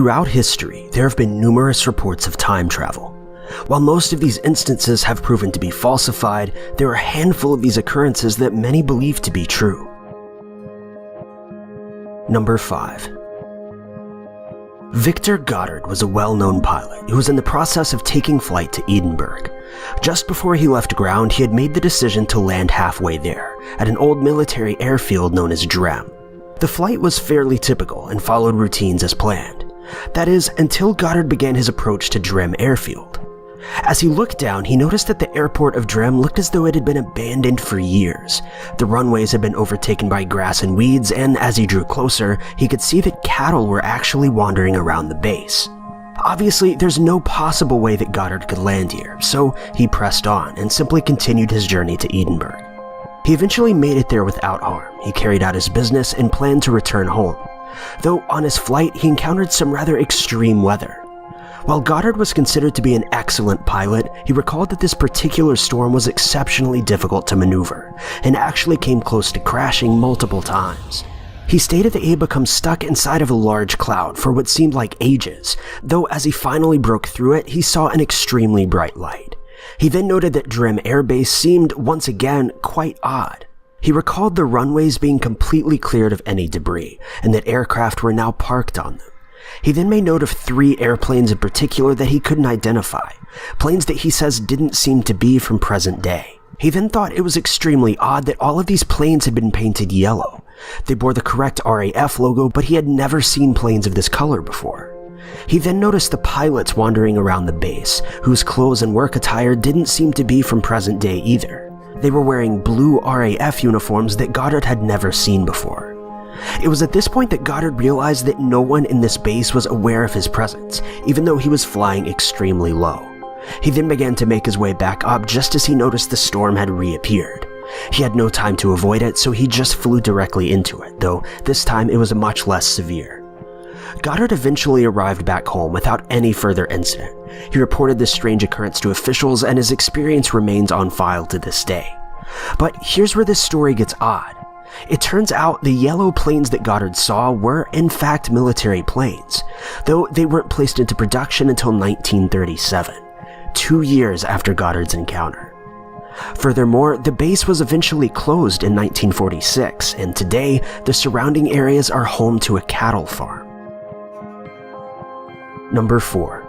Throughout history, there have been numerous reports of time travel. While most of these instances have proven to be falsified, there are a handful of these occurrences that many believe to be true. Number 5. Victor Goddard was a well-known pilot who was in the process of taking flight to Edinburgh. Just before he left ground, he had made the decision to land halfway there, at an old military airfield known as Drem. The flight was fairly typical and followed routines as planned. That is, until Goddard began his approach to Drem Airfield. As he looked down, he noticed that the airport of Drem looked as though it had been abandoned for years. The runways had been overtaken by grass and weeds, and as he drew closer, he could see that cattle were actually wandering around the base. Obviously, there's no possible way that Goddard could land here, so he pressed on and simply continued his journey to Edinburgh. He eventually made it there without harm. He carried out his business and planned to return home. Though on his flight, he encountered some rather extreme weather. While Goddard was considered to be an excellent pilot, he recalled that this particular storm was exceptionally difficult to maneuver, and actually came close to crashing multiple times. He stated that he had become stuck inside of a large cloud for what seemed like ages, though as he finally broke through it, he saw an extremely bright light. He then noted that Drem Air Base seemed, once again, quite odd. He recalled the runways being completely cleared of any debris, and that aircraft were now parked on them. He then made note of 3 airplanes in particular that he couldn't identify, planes that he says didn't seem to be from present day. He then thought it was extremely odd that all of these planes had been painted yellow. They bore the correct RAF logo, but he had never seen planes of this color before. He then noticed the pilots wandering around the base, whose clothes and work attire didn't seem to be from present day either. They were wearing blue RAF uniforms that Goddard had never seen before. It was at this point that Goddard realized that no one in this base was aware of his presence, even though he was flying extremely low. He then began to make his way back up just as he noticed the storm had reappeared. He had no time to avoid it, so he just flew directly into it, though this time it was much less severe. Goddard eventually arrived back home without any further incident. He reported this strange occurrence to officials, and his experience remains on file to this day. But here's where this story gets odd. It turns out the yellow planes that Goddard saw were in fact military planes, though they weren't placed into production until 1937, 2 years after Goddard's encounter. Furthermore, the base was eventually closed in 1946, and today the surrounding areas are home to a cattle farm. Number 4.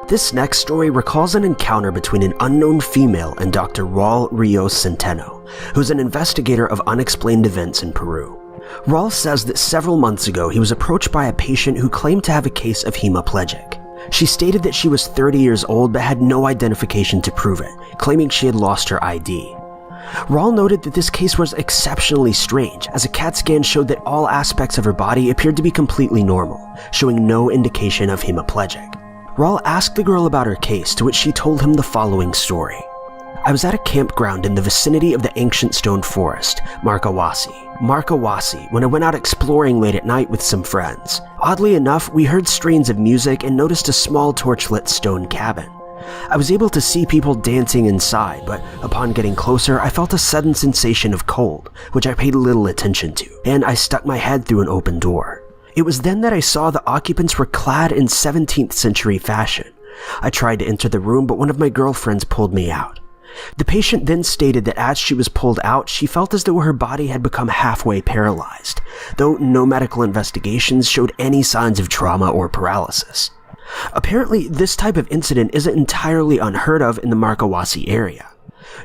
This next story recalls an encounter between an unknown female and Dr. Raul Rios Centeno, who's an investigator of unexplained events in Peru. Raul says that several months ago he was approached by a patient who claimed to have a case of hemiplegic. She stated that she was 30 years old but had no identification to prove it, claiming she had lost her ID. Raul noted that this case was exceptionally strange, as a CAT scan showed that all aspects of her body appeared to be completely normal, showing no indication of hemiplegic. Raul asked the girl about her case, to which she told him the following story. I was at a campground in the vicinity of the ancient stone forest, Marcahuasi, when I went out exploring late at night with some friends. Oddly enough, we heard strains of music and noticed a small torchlit stone cabin. I was able to see people dancing inside, but upon getting closer, I felt a sudden sensation of cold, which I paid little attention to, and I stuck my head through an open door. It was then that I saw the occupants were clad in 17th century fashion. I tried to enter the room, but one of my girlfriends pulled me out. The patient then stated that as she was pulled out, she felt as though her body had become halfway paralyzed, though no medical investigations showed any signs of trauma or paralysis. Apparently, this type of incident isn't entirely unheard of in the Marcahuasi area.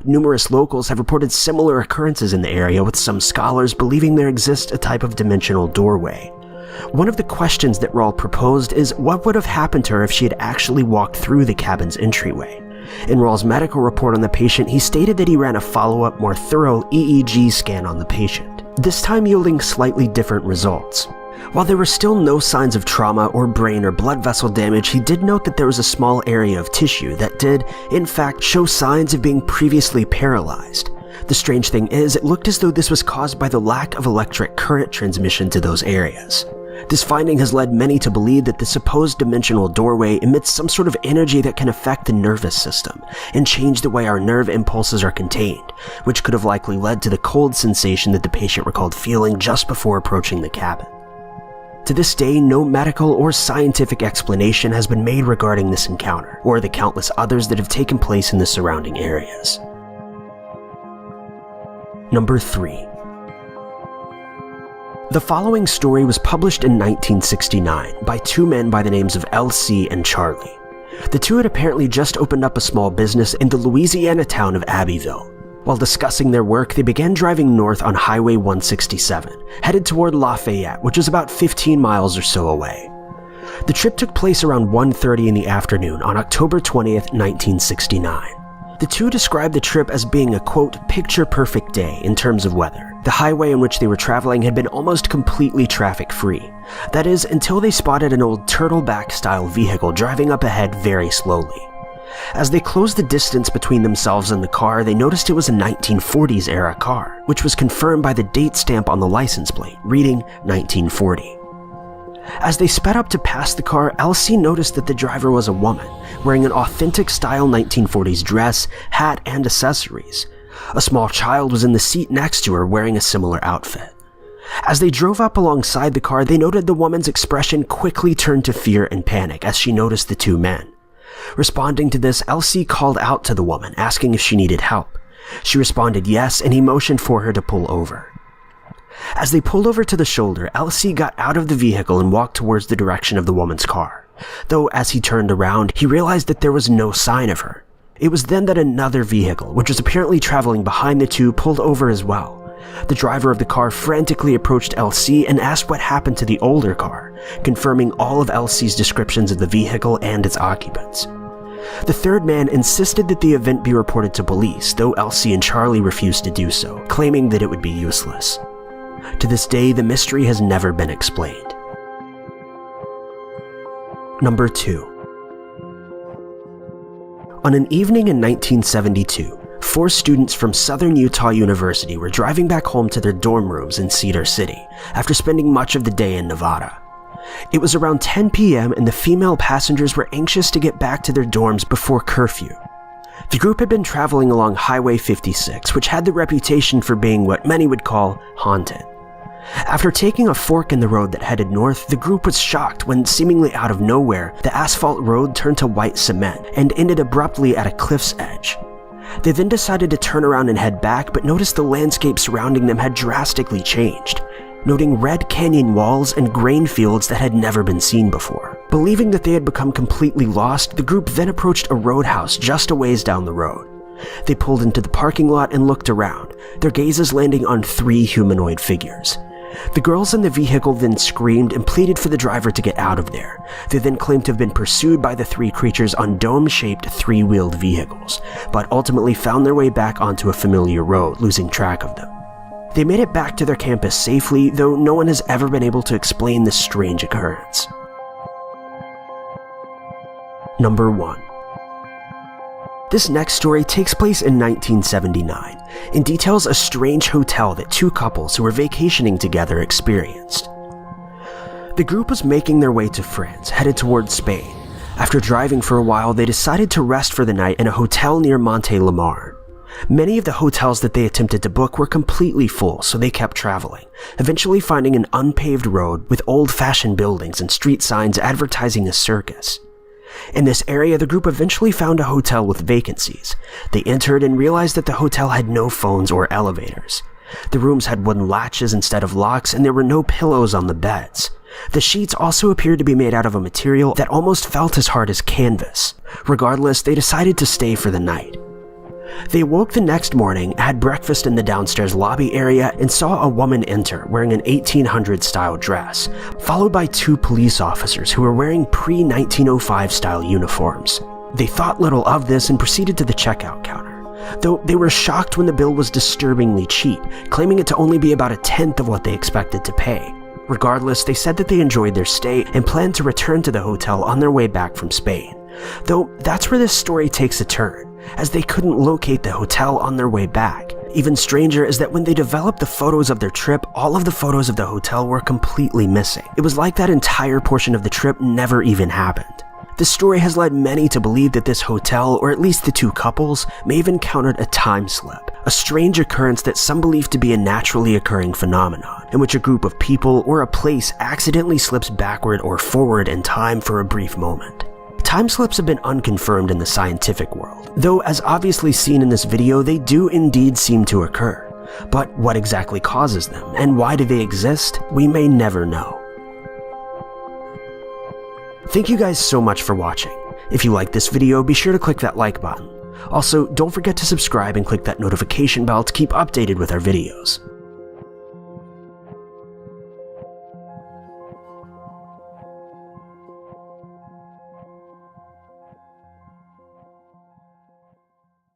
Numerous locals have reported similar occurrences in the area, with some scholars believing there exists a type of dimensional doorway. One of the questions that Raul proposed is what would have happened to her if she had actually walked through the cabin's entryway. In Raul's medical report on the patient, he stated that he ran a follow-up, more thorough EEG scan on the patient, this time yielding slightly different results. While there were still no signs of trauma or brain or blood vessel damage, he did note that there was a small area of tissue that did, in fact, show signs of being previously paralyzed. The strange thing is, it looked as though this was caused by the lack of electric current transmission to those areas. This finding has led many to believe that the supposed dimensional doorway emits some sort of energy that can affect the nervous system and change the way our nerve impulses are contained, which could have likely led to the cold sensation that the patient recalled feeling just before approaching the cabin. To this day, no medical or scientific explanation has been made regarding this encounter, or the countless others that have taken place in the surrounding areas. Number 3. The following story was published in 1969 by two men by the names of L.C. and Charlie. The two had apparently just opened up a small business in the Louisiana town of Abbeville. While discussing their work, they began driving north on Highway 167, headed toward Lafayette, which was about 15 miles or so away. The trip took place around 1:30 in the afternoon on October 20th, 1969. The two described the trip as being a, quote, picture-perfect day in terms of weather. The highway on which they were traveling had been almost completely traffic-free. That is, until they spotted an old turtleback-style vehicle driving up ahead very slowly. As they closed the distance between themselves and the car, they noticed it was a 1940s-era car, which was confirmed by the date stamp on the license plate, reading 1940. As they sped up to pass the car, Elsie noticed that the driver was a woman, wearing an authentic-style 1940s dress, hat, and accessories. A small child was in the seat next to her wearing a similar outfit. As they drove up alongside the car, they noted the woman's expression quickly turned to fear and panic as she noticed the two men. Responding to this, Elsie called out to the woman, asking if she needed help. She responded yes, and he motioned for her to pull over. As they pulled over to the shoulder, Elsie got out of the vehicle and walked towards the direction of the woman's car. Though as he turned around, he realized that there was no sign of her. It was then that another vehicle, which was apparently traveling behind the two, pulled over as well. The driver of the car frantically approached Elsie and asked what happened to the older car, confirming all of Elsie's descriptions of the vehicle and its occupants. The third man insisted that the event be reported to police, though Elsie and Charlie refused to do so, claiming that it would be useless. To this day, the mystery has never been explained. Number 2. On an evening in 1972, 4 students from Southern Utah University were driving back home to their dorm rooms in Cedar City after spending much of the day in Nevada. It was around 10 p.m. and the female passengers were anxious to get back to their dorms before curfew. The group had been traveling along Highway 56, which had the reputation for being what many would call haunted. After taking a fork in the road that headed north, the group was shocked when, seemingly out of nowhere, the asphalt road turned to white cement and ended abruptly at a cliff's edge. They then decided to turn around and head back, but noticed the landscape surrounding them had drastically changed, noting red canyon walls and grain fields that had never been seen before. Believing that they had become completely lost, the group then approached a roadhouse just a ways down the road. They pulled into the parking lot and looked around, their gazes landing on 3 humanoid figures. The girls in the vehicle then screamed and pleaded for the driver to get out of there. They then claimed to have been pursued by the 3 creatures on dome-shaped 3-wheeled vehicles, but ultimately found their way back onto a familiar road, losing track of them. They made it back to their campus safely, though no one has ever been able to explain this strange occurrence. Number 1. This next story takes place in 1979 and details a strange hotel that 2 couples who were vacationing together experienced. The group was making their way to France, headed towards Spain. After driving for a while, they decided to rest for the night in a hotel near Montélimar. Many of the hotels that they attempted to book were completely full, so they kept traveling, eventually finding an unpaved road with old-fashioned buildings and street signs advertising a circus. In this area, the group eventually found a hotel with vacancies. They entered and realized that the hotel had no phones or elevators. The rooms had wooden latches instead of locks, and there were no pillows on the beds. The sheets also appeared to be made out of a material that almost felt as hard as canvas. Regardless, they decided to stay for the night. They woke the next morning, had breakfast in the downstairs lobby area, and saw a woman enter wearing an 1800s-style dress, followed by 2 police officers who were wearing pre-1905-style uniforms. They thought little of this and proceeded to the checkout counter, though they were shocked when the bill was disturbingly cheap, claiming it to only be about 1/10 of what they expected to pay. Regardless, they said that they enjoyed their stay and planned to return to the hotel on their way back from Spain. Though that's where this story takes a turn, as they couldn't locate the hotel on their way back. Even stranger is that when they developed the photos of their trip, all of the photos of the hotel were completely missing. It was like that entire portion of the trip never even happened. This story has led many to believe that this hotel, or at least the two couples, may have encountered a time slip, a strange occurrence that some believe to be a naturally occurring phenomenon, in which a group of people or a place accidentally slips backward or forward in time for a brief moment. Time slips have been unconfirmed in the scientific world, though as obviously seen in this video, they do indeed seem to occur. But what exactly causes them, and why do they exist, we may never know. Thank you guys so much for watching. If you liked this video, be sure to click that like button. Also, don't forget to subscribe and click that notification bell to keep updated with our videos.